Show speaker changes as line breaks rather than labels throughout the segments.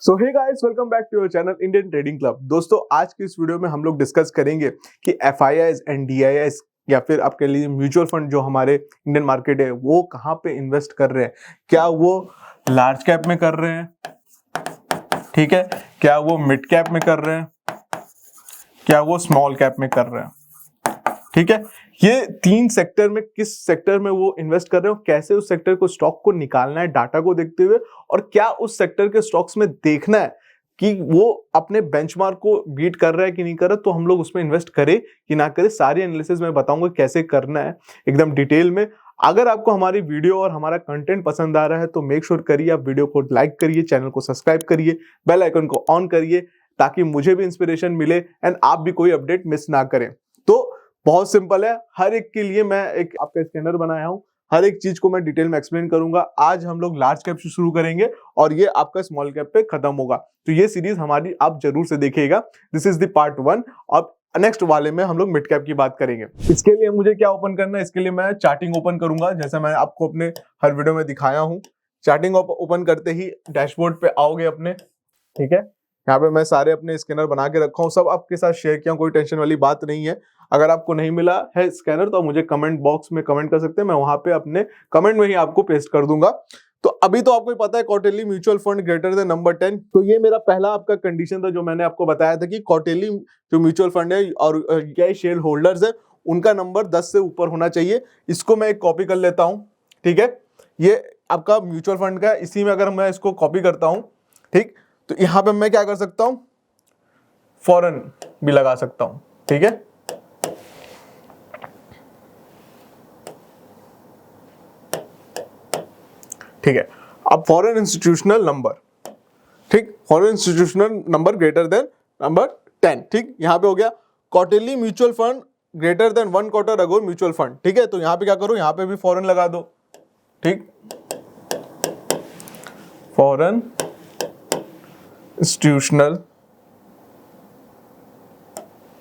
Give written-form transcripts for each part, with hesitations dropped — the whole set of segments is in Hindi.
So hey guys, welcome back to your channel Indian trading club. दोस्तों, आज की इस वीडियो में हम लोग डिस्कस करेंगे कि एफआईआईज एंड डीआईआईज या फिर आपके लिए म्यूचुअल फंड जो हमारे इंडियन मार्केट है वो कहाँ पे इन्वेस्ट कर रहे हैं। क्या वो लार्ज कैप में कर रहे हैं, ठीक है, क्या वो मिड कैप में कर रहे हैं, क्या वो स्मॉल कैप में कर रहे हैं, ठीक है। ये तीन सेक्टर में किस सेक्टर में वो इन्वेस्ट कर रहे हो, कैसे उस सेक्टर को स्टॉक को निकालना है डाटा को देखते हुए, और क्या उस सेक्टर के स्टॉक्स में देखना है कि वो अपने बेंचमार्क को बीट कर रहा है कि नहीं कर रहा, तो हम लोग उसमें इन्वेस्ट करें कि ना करें। सारी एनालिसिस मैं बताऊंगा कैसे करना है एकदम डिटेल में। अगर आपको हमारी वीडियो और हमारा कंटेंट पसंद आ रहा है तो मेक श्योर करिए आप वीडियो को लाइक करिए, चैनल को सब्सक्राइब करिए, बेल आइकन को ऑन करिए ताकि मुझे भी इंस्पिरेशन मिले एंड आप भी कोई अपडेट मिस ना करें। तो बहुत सिंपल है, हर एक के लिए मैं एक आपका स्कैनर बनाया हूं, हर एक चीज को मैं डिटेल में एक्सप्लेन करूंगा। आज हम लोग लार्ज कैप से शुरू करेंगे और ये आपका स्मॉल कैप पे खत्म होगा, तो ये सीरीज हमारी आप जरूर से देखिएगा। This is the part 1। अब नेक्स्ट वाले में हम लोग मिड कैप की बात करेंगे। इसके लिए मुझे क्या ओपन करना है, इसके लिए मैं चार्टिंग ओपन करूंगा, जैसा मैं आपको अपने हर वीडियो में दिखाया हूं। चार्टिंग ओपन करते ही डैशबोर्ड पे आओगे अपने, ठीक है। यहाँ पे मैं सारे अपने स्कैनर बना के रखा हूँ, सब आपके साथ शेयर किया हूँ, कोई टेंशन वाली बात नहीं है। अगर आपको नहीं मिला है स्कैनर तो आप मुझे कमेंट बॉक्स में कमेंट कर सकते हैं, मैं वहां पे अपने कमेंट में ही आपको पेस्ट कर दूंगा। तो अभी तो आपको पता है quarterly mutual fund greater than number 10, तो ये मेरा पहला आपका कंडीशन था जो मैंने आपको बताया था कि क्वार्टरली जो म्यूचुअल फंड है और क्या शेयर होल्डर्स है उनका नंबर 10 से ऊपर होना चाहिए। इसको मैं एक कॉपी कर लेता हूँ, ठीक है। ये आपका म्यूचुअल फंड का, इसी में अगर मैं इसको कॉपी करता हूँ, ठीक, तो यहां पे मैं क्या कर सकता हूं, फॉरेन भी लगा सकता हूं, ठीक है। ठीक है, अब फॉरेन इंस्टीट्यूशनल नंबर, ठीक, foreign institutional number greater than number 10, ठीक, यहां पे हो गया। Quarterly mutual fund greater than 1 quarter ago mutual fund, ठीक है। तो यहां पे क्या करो, यहां पे भी फॉरेन लगा दो, ठीक, फॉरेन इंस्टीट्यूशनल,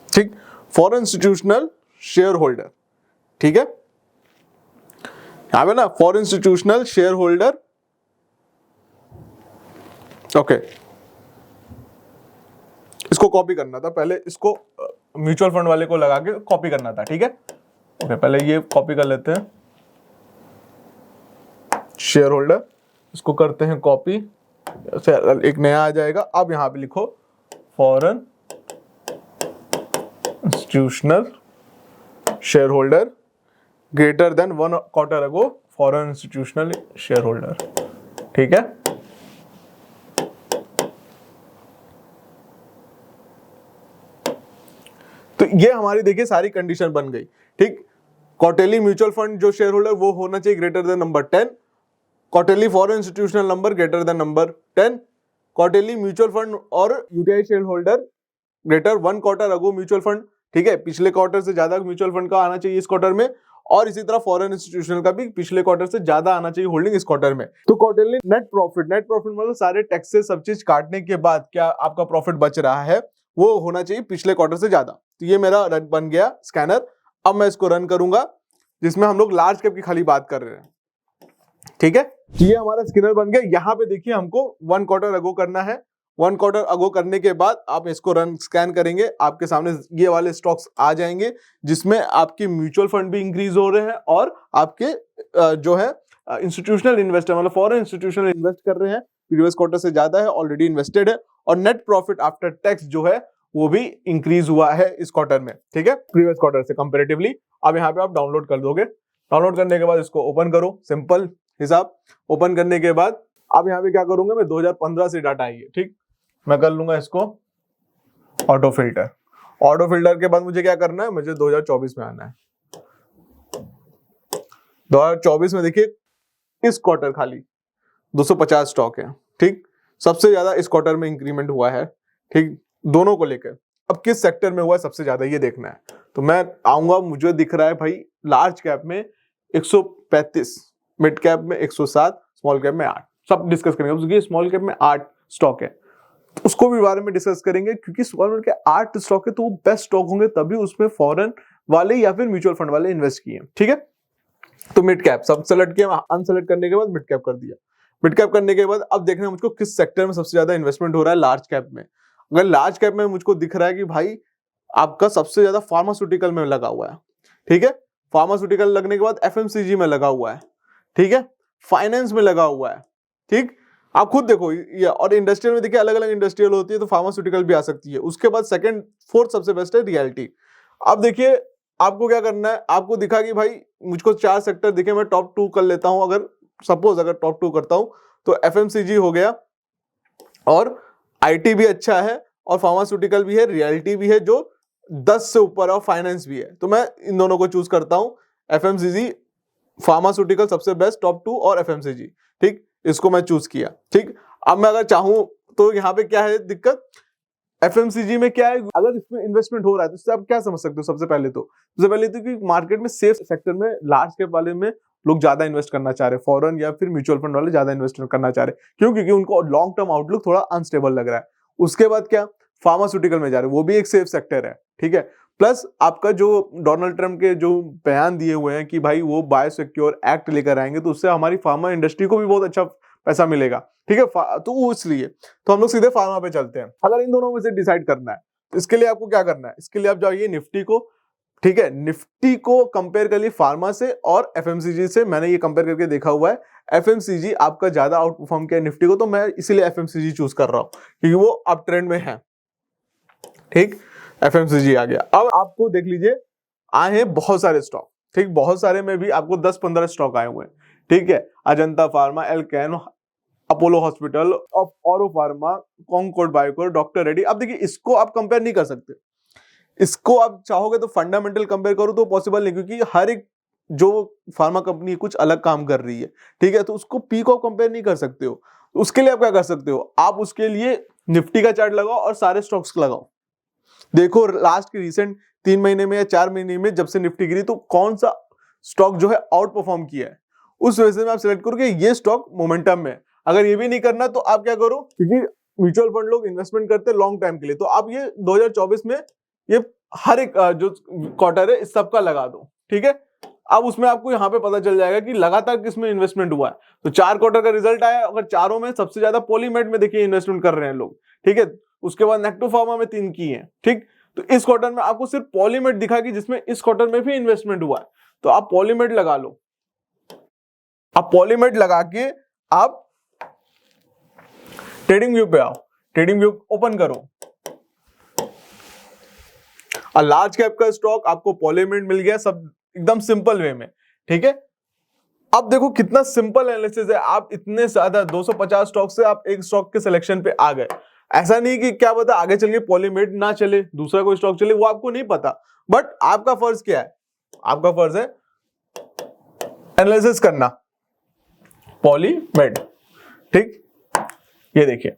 ठीक, फॉरेन इंस्टीट्यूशनल शेयर होल्डर, ठीक है। यहां पे ना foreign institutional share holder, okay. इसको कॉपी करना था पहले, इसको म्यूचुअल फंड वाले को लगा के कॉपी करना था, ठीक है। ओके, पहले ये कॉपी कर लेते हैं, शेयर होल्डर, इसको करते हैं कॉपी, एक नया आ जाएगा। अब यहां पे लिखो foreign institutional shareholder greater than 1 quarter ago foreign institutional shareholder, ठीक है। तो ये हमारी देखिए सारी कंडीशन बन गई, ठीक। क्वार्टरली म्यूचुअल फंड जो शेयर होल्डर वो होना चाहिए greater than number 10, quarterly foreign institutional number greater than number 10, quarterly mutual fund और UTI shareholder greater 1 quarter ago mutual fund, ठीक है, पिछले क्वार्टर से ज्यादा म्यूचुअल फंड का आना चाहिए इस क्वार्टर में, और इसी तरह फॉरेन इंस्टीट्यूशनल का भी पिछले क्वार्टर से ज्यादा आना चाहिए होल्डिंग इस क्वार्टर में। तो क्वार्टरली नेट प्रॉफिट मतलब सारे टैक्सेस सब चीज काटने के बाद क्या आपका प्रॉफिट बच रहा है वो होना चाहिए पिछले क्वार्टर से ज्यादा। तो ये मेरा बन गया स्कैनर। अब मैं इसको रन करूंगा, जिसमें हम लोग लार्ज कैप की खाली बात कर रहे हैं, ठीक है। ये हमारा स्कैनर बन गया। यहाँ पे देखिए हमको 1 क्वार्टर अगो करना है। 1 क्वार्टर अगो करने के बाद आप इसको रन स्कैन करेंगे, आपके सामने ये वाले स्टॉक्स आ जाएंगे जिसमें आपके म्यूचुअल फंड भी इंक्रीज हो रहे हैं और आपके जो है इंस्टीट्यूशनल इन्वेस्टर मतलब फॉरेन इंस्टीट्यूशनल इन्वेस्ट कर रहे हैं, प्रीवियस क्वार्टर से ज्यादा है, ऑलरेडी इन्वेस्टेड है, और नेट प्रॉफिट आफ्टर टैक्स जो है वो भी इंक्रीज हुआ है इस क्वार्टर में, ठीक है, प्रीवियस क्वार्टर से कंपेरेटिवली। अब यहाँ पे आप डाउनलोड कर दोगे, डाउनलोड करने के बाद इसको ओपन करो, सिंपल हिसाब। ओपन करने के बाद अब यहाँ पे क्या करूंगा, मैं 2015 से डाटा आई है, ठीक, मैं कर लूंगा इसको ऑटो फिल्टर। ऑटो फिल्टर के बाद मुझे क्या करना है, मुझे 2024 में आना है। 2024 में देखिए इस क्वार्टर खाली 250 स्टॉक है, ठीक, सबसे ज्यादा इस क्वार्टर में इंक्रीमेंट हुआ है, ठीक, दोनों को लेकर। अब किस सेक्टर में हुआ है सबसे ज्यादा ये देखना है, तो मैं आऊंगा, मुझे दिख रहा है भाई लार्ज कैप में 135, मिड कैप में 107, स्मॉल कैप में 8, सब डिस्कस करेंगे क्योंकि स्मॉल कैप में 8 स्टॉक है, तो उसको भी बारे में डिस्कस करेंगे क्योंकि स्मॉल कैप के 8 स्टॉक है तो वो बेस्ट स्टॉक होंगे, तभी उसमें फॉरेन वाले या फिर म्यूचुअल फंड वाले इन्वेस्ट किए, ठीक है। तो मिड कैप सब सेलेक्ट किया, अनसेलेक्ट करने के बाद मिड कैप कर दिया। मिड कैप करने के बाद अब देखना है मुझको किस सेक्टर में सबसे ज्यादा इन्वेस्टमेंट हो रहा है लार्ज कैप में। अगर लार्ज कैप में मुझको दिख रहा है कि भाई आपका सबसे ज्यादा फार्मास्यूटिकल में लगा हुआ है, ठीक है, फार्मास्यूटिकल लगने के बाद एफएमसीजी में लगा हुआ है, ठीक है, फाइनेंस में लगा हुआ है, ठीक, आप खुद देखो ये। और इंडस्ट्रियल में देखिए अलग अलग इंडस्ट्रियल होती है, तो फार्मास्यूटिकल भी आ सकती है। उसके बाद सेकंड फोर्थ सबसे बेस्ट है रियलिटी। अब देखिए आपको क्या करना है, आपको दिखा कि भाई मुझको 4 सेक्टर दिखे, मैं टॉप 2 कर लेता हूं। अगर सपोज अगर टॉप 2 करता हूं तो एफएमसीजी हो गया, और आईटी भी अच्छा है, और फार्मास्यूटिकल भी है, रियलिटी भी है जो 10 से ऊपर, और फाइनेंस भी है। तो मैं इन दोनों को चूज करता हूं, एफएमसीजी, फार्मास्यूटिकल सबसे बेस्ट टॉप 2 और एफएमसीजी, ठीक, इसको मैं चूज किया, ठीक। अब मैं अगर चाहूं तो यहाँ पे क्या है दिक्कत, एफएमसीजी में क्या है, अगर इसमें इन्वेस्टमेंट हो रहा है तो इससे आप क्या समझ सकते हो। सबसे पहले तो कि मार्केट में सेफ सेक्टर में लार्ज कैप वाले में लोग ज्यादा इन्वेस्ट करना चाह रहे हैं, फॉरेन या फिर म्यूचुअल फंड वाले ज्यादा इन्वेस्ट करना चाह रहे हैं। क्यों? क्योंकि उनको लॉन्ग टर्म आउटलुक थोड़ा अनस्टेबल लग रहा है। उसके बाद क्या, फार्मास्यूटिकल में जा रहे हैं, वो भी एक सेफ सेक्टर है, ठीक है। प्लस आपका जो डोनाल्ड ट्रम्प के जो बयान दिए हुए हैं कि भाई वो बायोसिक्योर एक्ट लेकर आएंगे, तो उससे हमारी फार्मा इंडस्ट्री को भी बहुत अच्छा पैसा मिलेगा, ठीक है। तो वो इसलिए तो हम लोग सीधे फार्मा पे चलते हैं। अगर इन दोनों में से डिसाइड करना है तो इसके लिए आपको क्या करना है, इसके लिए आप जाइए निफ्टी को, ठीक है, निफ्टी को कंपेयर कर लिए फार्मा से और एफएमसीजी से। मैंने ये कंपेयर करके देखा हुआ है, एफएमसीजी आपका ज्यादा आउट परफॉर्म किया निफ्टी को, तो मैं इसीलिए एफएमसीजी चूज कर रहा हूं क्योंकि वो अप ट्रेंड में है, ठीक। एफएमसीजी आ गया। अब आपको देख लीजिए आए हैं बहुत सारे स्टॉक, ठीक, बहुत सारे में भी आपको 10-15 स्टॉक आए हुए हैं, ठीक है। Ajanta pharma, Alkem, Apollo hospital, Auro pharma, Concord Biocor, doctor Reddy. अब देखिए इसको आप कंपेयर नहीं कर सकते, इसको आप चाहोगे तो फंडामेंटल कंपेयर करो तो पॉसिबल नहीं, क्योंकि हर एक जो फार्मा कंपनी कुछ अलग काम कर रही है, ठीक है। तो उसको पी को कंपेयर नहीं कर सकते हो। उसके लिए आप क्या कर सकते हो, आप उसके लिए निफ्टी का चार्ट लगाओ और सारे स्टॉक्स लगाओ, देखो लास्ट के रिसेंट 3 महीने में या 4 महीने में जब से निफ्टी गिरी तो कौन सा स्टॉक जो है आउट परफॉर्म किया है, उस वजह से में आप सिलेक्ट करो कि ये स्टॉक मोमेंटम में। अगर ये भी नहीं करना तो आप क्या करो, क्योंकि म्यूचुअल फंड लोग इन्वेस्टमेंट करते हैं लॉन्ग टाइम के लिए, तो आप ये 2024 में ये हर एक जो क्वार्टर है इस सबका लगा दो, ठीक है। अब उसमें आपको यहाँ पे पता चल जाएगा कि लगातार किसमें इन्वेस्टमेंट हुआ है। तो 4 क्वार्टर का रिजल्ट आया, अगर चारों में सबसे ज्यादा पॉलीमेड में देखिए इन्वेस्टमेंट कर रहे हैं लोग, ठीक है। उसके बाद नेक्टो फार्मा में 3 की है, ठीक। तो इस क्वार्टर में आपको सिर्फ पॉलीमेड दिखा कि जिसमें इस क्वार्टर में भी इन्वेस्टमेंट हुआ है, तो आप पॉलीमेड लगा लो। आप पॉलीमेड लगा के आप ट्रेडिंग व्यू पे आओ, ट्रेडिंग व्यू ओपन करो, और लार्ज कैप का स्टॉक आपको पॉलीमेड मिल गया, सब एकदम सिंपल वे में, ठीक है। अब देखो कितना सिंपल एनालिसिस है, आप इतने ज्यादा 250 स्टॉक से आप एक स्टॉक के सिलेक्शन पे आ गए। ऐसा नहीं कि क्या पता आगे चल के पॉलीमेड ना चले, दूसरा कोई स्टॉक चले, वो आपको नहीं पता, बट आपका फर्ज क्या है, आपका फर्ज है एनालिसिस करना पॉलीमेड, ठीक। ये देखिए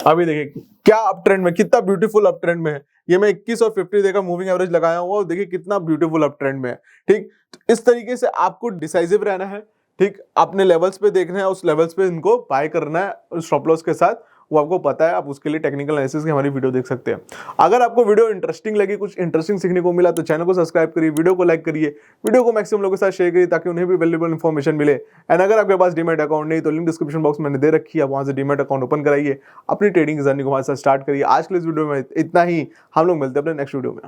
अभी देखिए क्या अप ट्रेंड में, कितना ब्यूटीफुल अप ट्रेंड में है। ये मैं 21 और 50 देखा मूविंग एवरेज लगाया हुआ और देखिए कितना ब्यूटीफुल अप ट्रेंड में है, ठीक। तो इस तरीके से आपको डिसाइसिव रहना है, ठीक, अपने लेवल्स पे देखना है, उस लेवल्स पे इनको बाय करना है स्टॉप लॉस के साथ, वो आपको पता है। आप उसके लिए टेक्निकल एनालिसिस की हमारी वीडियो देख सकते हैं। अगर आपको वीडियो इंटरेस्टिंग लगी, कुछ इंटरेस्टिंग सीखने को मिला, तो चैनल को सब्सक्राइब करिए, वीडियो को लाइक करिए, वीडियो को मैक्सिमम लोगों के साथ शेयर करिए ताकि उन्हें भी वैल्यूएबल इन्फॉर्मेशन मिले। एंड अगर आपके पास डीमैट अकाउंट नहीं तो लिंक डिस्क्रिप्शन बॉक्स में मैंने दे रखी है, आप वहां से डीमैट अकाउंट ओपन कराइए, अपनी ट्रेडिंग जर्नी को हमारे साथ स्टार्ट करिए। आज के इस वीडियो में इतना ही, हम लोग मिलते हैं अपने नेक्स्ट वीडियो में।